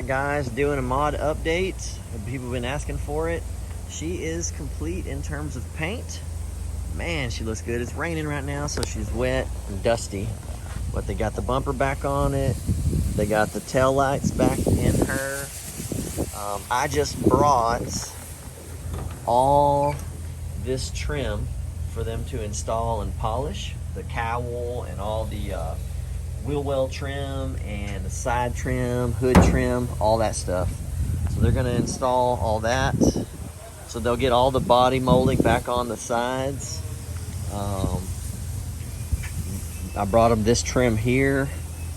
Alright guys, doing a Maude update. People have been asking for it. She is complete in terms of paint. Man, she looks good. It's raining right now, so she's wet and dusty. But they got the bumper back on it. They got the tail lights back in her. I just brought all this trim for them to install and polish. The cowl and all the wheel well trim and the side trim, hood trim, all that stuff. So they're gonna install all that. So they'll get all the body molding back on the sides. I brought them this trim here.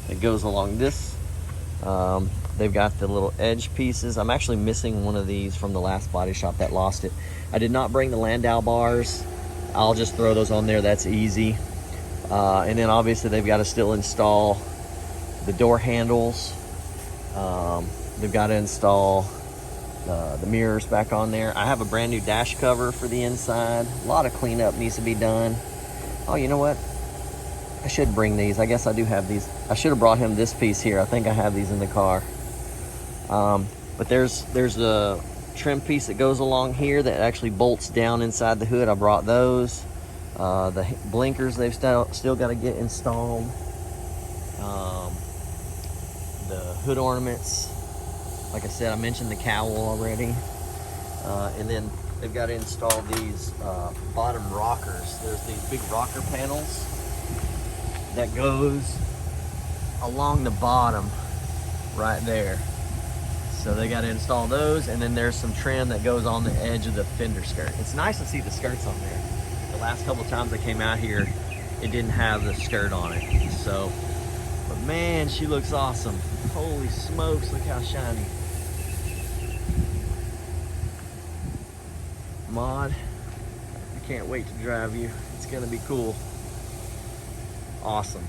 It goes along this. They've got the little edge pieces. I'm actually missing one of these from the last body shop that lost it. I did not bring the Landau bars. I'll just throw those on there, that's easy. And then obviously they've got to still install the door handles. They've got to install the mirrors back on there. I have a brand new dash cover for the inside. A lot of cleanup needs to be done. Oh, you know what? I should bring these. I guess I do have these. I should have brought him this piece here. I think I have these in the car. But there's a trim piece that goes along here that actually bolts down inside the hood. I brought those. The blinkers they've still got to get installed. The hood ornaments, like I said, I mentioned the cowl already. And then they've got to install these bottom rockers. There's these big rocker panels that goes along the bottom right there. So they got to install those, and then there's some trim that goes on the edge of the fender skirt. It's nice to see the skirts on there. The last couple of times I came out here, it didn't have the skirt on it. So, but man, she looks awesome. Holy smokes, look how shiny. Maude, I can't wait to drive you. It's gonna be cool. Awesome.